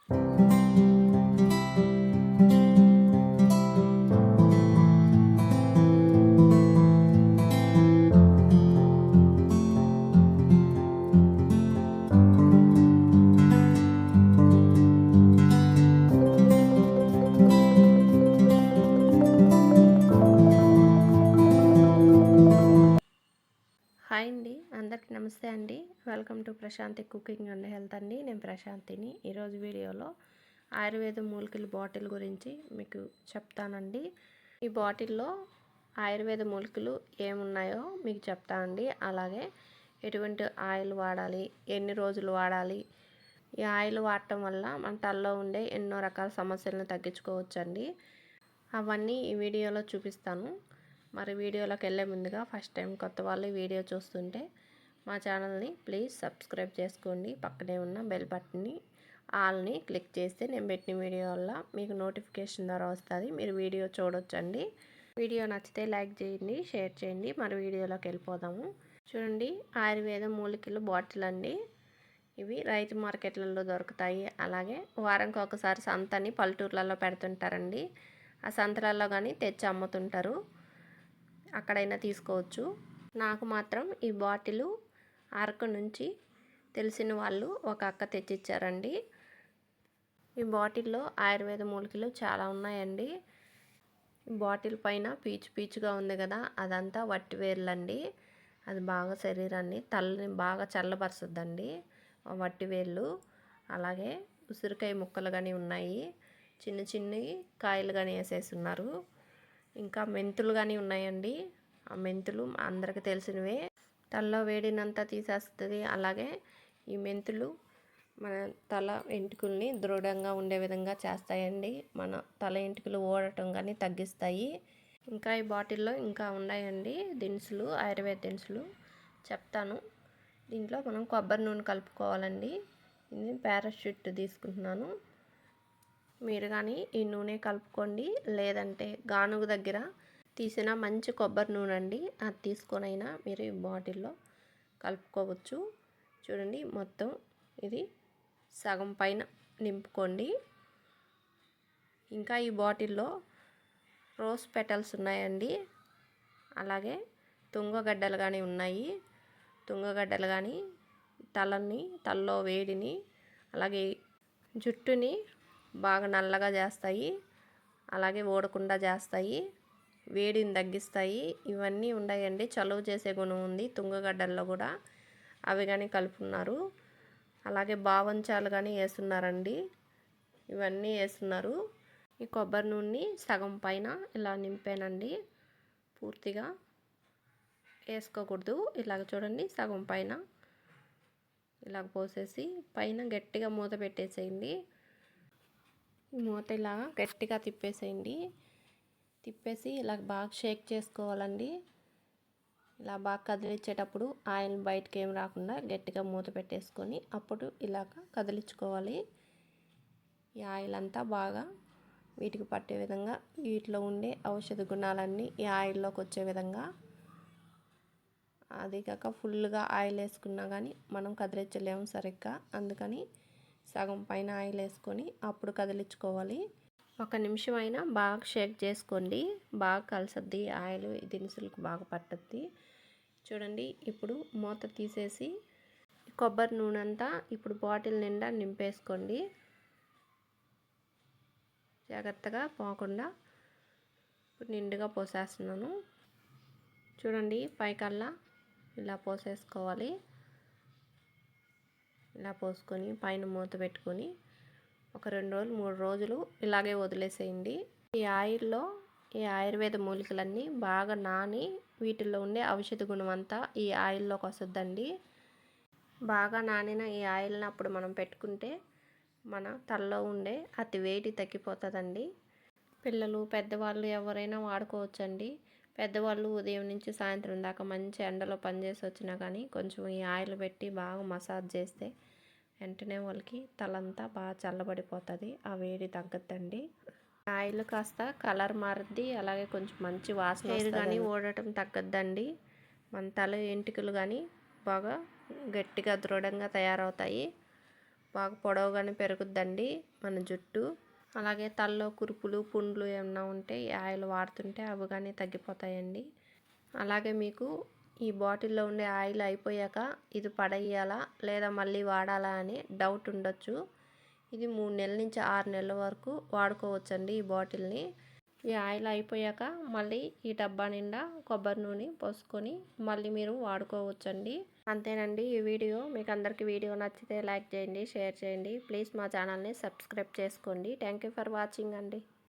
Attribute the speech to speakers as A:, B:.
A: Hi అండి, అందరికీ నమస్తే అండి. Welcome to Prashanti cooking and health అండి. నేను ప్రశాంతిని. ఈరోజు వీడియోలో ఆయుర్వేద మూలికల బాటిల్ గురించి మీకు చెప్తానండి. ఈ బాటిల్లో ఆయుర్వేద మూలికలు ఏమున్నాయో మీకు చెప్తానండి. అలాగే ఎటువంటి ఆయిల్ వాడాలి, ఎన్ని రోజులు వాడాలి, ఈ ఆయిల్ వాడటం వల్ల మన తలలో ఉండే ఎన్నో రకాల సమస్యలను తగ్గించుకోవచ్చండి. అవన్నీ ఈ వీడియోలో చూపిస్తాను. మరి వీడియోలోకి వెళ్ళే ముందుగా ఫస్ట్ టైం కొత్త వాళ్ళు వీడియో చూస్తుంటే మా ఛానల్ని ప్లీజ్ సబ్స్క్రైబ్ చేసుకోండి. పక్కనే ఉన్న బెల్ బటన్ని ఆల్ని క్లిక్ చేస్తే నేను పెట్టిన వీడియో వల్ల మీకు నోటిఫికేషన్ ద్వారా వస్తుంది. మీరు వీడియో చూడొచ్చండి. వీడియో నచ్చితే లైక్ చేయండి, షేర్ చేయండి. మరి వీడియోలోకి వెళ్ళిపోదాము. చూడండి, ఆయుర్వేద మూలికలు బాటిల్ అండి. ఇవి రైతు మార్కెట్లలో దొరుకుతాయి. అలాగే వారానికి ఒకసారి సంతని పల్లెటూర్లలో పెడుతుంటారండి. ఆ సంతలలో కానీ తెచ్చి అమ్ముతుంటారు. అక్కడైనా తీసుకోవచ్చు. నాకు మాత్రం ఈ బాటిల్ అరకు నుంచి తెలిసిన వాళ్ళు ఒక అక్క తెచ్చిచ్చారండి. ఈ బాటిల్లో ఆయుర్వేద మూలికలు చాలా ఉన్నాయండి. ఈ బాటిల్ పైన పీచు పీచుగా ఉంది కదా, అదంతా వట్టి వేర్లండి. అది బాగా శరీరాన్ని తలని బాగా చల్లబరుస్తుందండి వట్టి వేర్లు. అలాగే ఉసిరికాయ ముక్కలు కానీ ఉన్నాయి, చిన్న చిన్నవి కాయలు కానీ వేసేసి ఉన్నారు. ఇంకా మెంతులు కానీ ఉన్నాయండి. ఆ మెంతులు అందరికీ తెలిసినవే, తలలో వేడినంతా తీసేస్తుంది. అలాగే ఈ మెంతులు మన తల వెంట్రుకల్ని దృఢంగా ఉండే విధంగా చేస్తాయండి. మన తల వెంట్రుకలు ఓడటం కానీ తగ్గిస్తాయి. ఇంకా ఈ బాటిల్లో ఇంకా ఉన్నాయండి దినుసులు, ఆయుర్వేద దినుసులు చెప్తాను. దీంట్లో మనం కొబ్బరి నూనె కలుపుకోవాలండి. ఇది పారాషూట్ తీసుకుంటున్నాను. మీరు కానీ ఈ నూనె కలుపుకోండి, లేదంటే గానుగ దగ్గర తీసిన మంచి కొబ్బరి నూనె అండి, అది తీసుకొనైనా మీరు ఈ బాటిల్లో కలుపుకోవచ్చు. చూడండి, మొత్తం ఇది సగం పైన నింపుకోండి. ఇంకా ఈ బాటిల్లో రోజ్ పెటల్స్ ఉన్నాయండి. అలాగే తుంగగడ్డలు కానీ ఉన్నాయి. తుంగగడ్డలు కానీ తలలో వేడిని, అలాగే జుట్టుని బాగా నల్లగా చేస్తాయి. అలాగే ఓడకుండా చేస్తాయి, వేడిని తగ్గిస్తాయి. ఇవన్నీ ఉన్నాయండి. చలువ చేసే గుణం ఉంది తుంగగడ్డల్లో కూడా. అవి కానీ కలుపుతున్నారు. అలాగే బావంచాలు కానీ వేస్తున్నారండి. ఇవన్నీ వేస్తున్నారు. ఈ కొబ్బరి నూనెని సగం పైన ఇలా నింపానండి. పూర్తిగా వేసుకోకూడదు. ఇలాగ చూడండి, సగం పైన ఇలాగ పోసేసి పైన గట్టిగా మూత పెట్టేసేయండి. మూత ఇలా గట్టిగా తిప్పేసేయండి. తిప్పేసి ఇలా బాగా షేక్ చేసుకోవాలండి. ఇలా బాగా కదిలించేటప్పుడు ఆయిల్ బయటకు ఏం రాకుండా గట్టిగా మూత పెట్టేసుకొని అప్పుడు ఇలాగ కదిలించుకోవాలి. ఈ ఆయిల్ అంతా బాగా వీటికి పట్టే విధంగా, వీటిలో ఉండే ఔషధ గుణాలన్నీ ఈ ఆయిల్లోకి వచ్చే విధంగా. అది కాక ఫుల్గా ఆయిల్ వేసుకున్నా కానీ మనం కదిలించలేము సరిగ్గా. అందుకని సగం పైన ఆయిల్ వేసుకొని అప్పుడు కదిలించుకోవాలి. 1 నిమిషం అయినా బాగా షేక్ చేసుకోండి. బాగా కలసద్ది ఆయిల్, దినుసులకు బాగా పట్టుద్ది. చూడండి, ఇప్పుడు మూత తీసేసి కొబ్బరి నూనె అంతా ఇప్పుడు బాటిల్ నిండా నింపేసుకోండి. జాగ్రత్తగా పోకుండా ఇప్పుడు నిండుగా పోసేస్తున్నాను. చూడండి, పైకల్లా ఇలా పోసేసుకోవాలి. ఇలా పోసుకొని పైన మూత పెట్టుకొని ఒక 2 రోజులు 3 రోజులు ఇలాగే వదిలేసేయండి. ఈ ఆయిల్లో ఈ ఆయుర్వేద మూలికలన్నీ బాగా నాని వీటిల్లో ఉండే ఔషధ గుణం అంతా ఈ ఆయిల్లోకి వస్తుందండి. బాగా నానిన ఈ ఆయిల్ని అప్పుడు మనం పెట్టుకుంటే మన తలలో ఉండే అతి వేడి తగ్గిపోతుందండి. పిల్లలు, పెద్దవాళ్ళు ఎవరైనా వాడుకోవచ్చండి. పెద్దవాళ్ళు ఉదయం నుంచి సాయంత్రం దాకా మంచి ఎండలో పనిచేసి వచ్చినా కానీ కొంచెం ఈ ఆయిల్ పెట్టి బాగా మసాజ్ చేస్తే వెంటనే వాళ్ళకి తలంతా బాగా చల్లబడిపోతుంది. ఆ వేడి తగ్గద్దండి. ఆయిల్ కాస్త కలర్ మారుద్ది. అలాగే కొంచెం మంచి వాసన, హెయిర్ కానీ ఓడటం తగ్గద్దండి. మన తల వెంట్రుకలు కానీ బాగా గట్టిగా దృఢంగా తయారవుతాయి. బాగా పొడవుగానే పెరుగుద్దండి మన జుట్టు. అలాగే తలలో కురుపులు పుండ్లు ఏమన్నా ఉంటే ఈ ఆయిల్ వాడుతుంటే అవి కానీ తగ్గిపోతాయండి. అలాగే మీకు ఈ బాటిల్లో ఉండే ఆయిల్ అయిపోయాక ఇది పడేయాలా లేదా మళ్ళీ వాడాలా అని డౌట్ ఉండొచ్చు. ఇది 3 నెలల నుంచి 6 నెలల వరకు వాడుకోవచ్చండి ఈ బాటిల్ని. ఈ ఆయిల్ అయిపోయాక మళ్ళీ ఈ డబ్బా నిండా కొబ్బరి నూనె పోసుకొని మళ్ళీ మీరు వాడుకోవచ్చండి. అంతేనండి ఈ వీడియో. మీకు అందరికీ వీడియో నచ్చితే లైక్ చేయండి, షేర్ చేయండి. ప్లీజ్ మా ఛానల్ని సబ్స్క్రైబ్ చేసుకోండి. థ్యాంక్ యూ ఫర్ వాచింగ్ అండి.